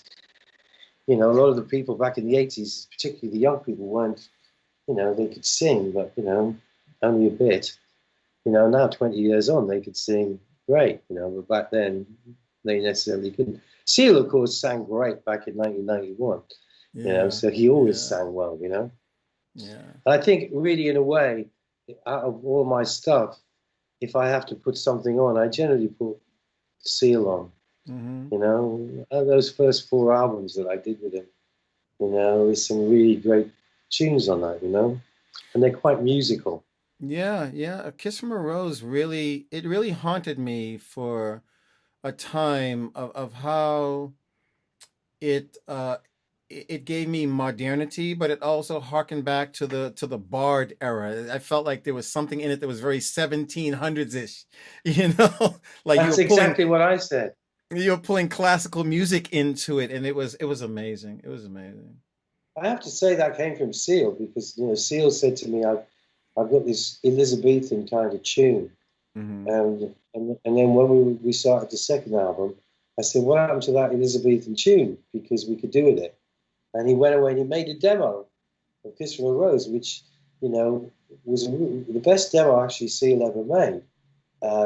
a lot of the people back in the 80s, particularly the young people, weren't, they could sing, but, only a bit. Now 20 years on, they could sing great, but back then they necessarily couldn't. Seal, of course, sang great back in 1991, Yeah, so he always yeah, sang well. yeah. I think really, in a way, out of all my stuff, if I have to put something on, I generally put Seal on. Hmm. Those first four albums that I did with him, there's some really great tunes on that, and they're quite musical. Yeah, yeah. A Kiss from a Rose really haunted me for a time of how it it gave me modernity, but it also harkened back to the Bard era. I felt like there was something in it that was very 1700s ish, you know, like That's exactly what I said. you were pulling classical music into it, and it was amazing. It was amazing. I have to say that came from Seal, because Seal said to me, I've got this Elizabethan kind of tune, Hmm. and then when we started the second album, I said, what happened to that Elizabethan tune, because we could do with it. And he went away and he made a demo of Kiss from a Rose, which you know was the best demo actually Seal ever made,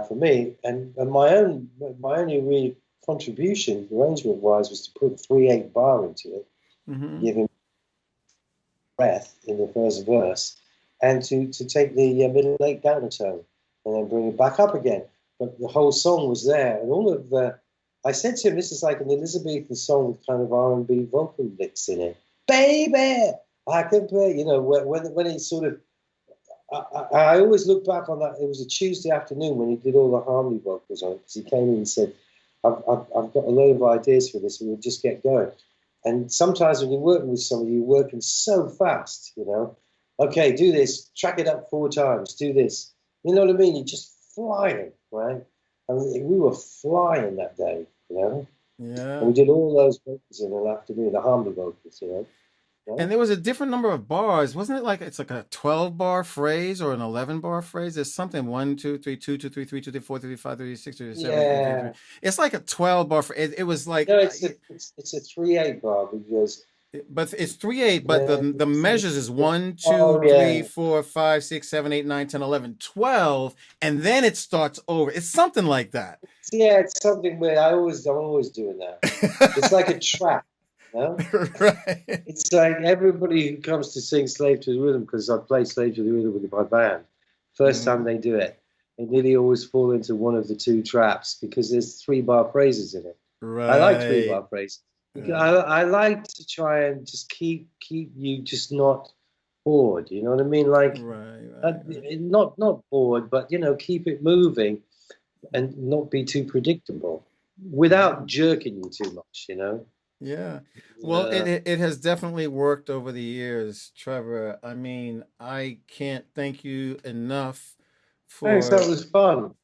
for me. And my only real contribution arrangement wise was to put 3/8 bar into it, Hmm. give him breath in the first verse, and to take the middle eight down a tone and then bring it back up again. But the whole song was there, and all of the. I said to him, "This is like an Elizabethan song with kind of R&B vocal licks in it." baby. I can play, you know, when he sort of, I always look back on that. It was a Tuesday afternoon when he did all the harmony vocals on it, because he came in and said, I've got a load of ideas for this, and we'll just get going. And sometimes when you're working with somebody, you're working so fast, you know. Okay, do this, track it up 4 times, do this. You know what I mean? You're just flying, right? I mean, we were flying that day, you know. Yeah. And we did all those vocals in an afternoon, the harmony vocals, you know. Yeah. And there was a different number of bars, wasn't it? Like it's like a 12-bar phrase or an 11-bar phrase. There's something 1, 2, 3, 2, 2, 3, 3, 2, 3, 4, 3, 5, 3, 6, 3, 7, 8, 9, 10, 3. Yeah. It's like a 12-bar. It was like, No, it's a 3/8 bar, because but it's 3/8. But yeah, the measures is 1, 2, oh 3, yeah, 4, 5, 6, 7, 8, 9, 10, 11, 12, and then it starts over. It's something like that. yeah, it's something where I'm always doing that. It's like a trap, you know? Right. It's like everybody who comes to sing "Slave to the Rhythm," because I play "Slave to the Rhythm" with my band. First time they do it, they nearly always fall into one of the 2 traps, because there's 3-bar phrases in it. Right. I like 3-bar phrases. I like to try and just keep you just not bored. You know what I mean? Like, right. not bored, but you know, keep it moving and not be too predictable without jerking you too much. You know? Yeah. Well, it has definitely worked over the years, Trevor. I mean, I can't thank you enough Thanks. for That was fun.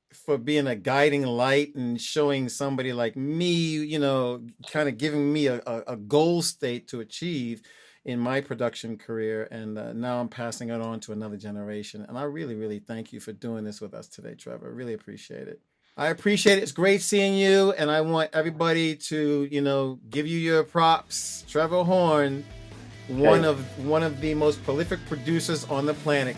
being a guiding light and showing somebody like me, you know, kind of giving me a goal state to achieve in my production career. And now I'm passing it on to another generation. And I really, really thank you for doing this with us today, Trevor. Really appreciate it. I appreciate it. It's great seeing you. And I want everybody to, you know, give you your props. Trevor Horn, one of the most prolific producers on the planet.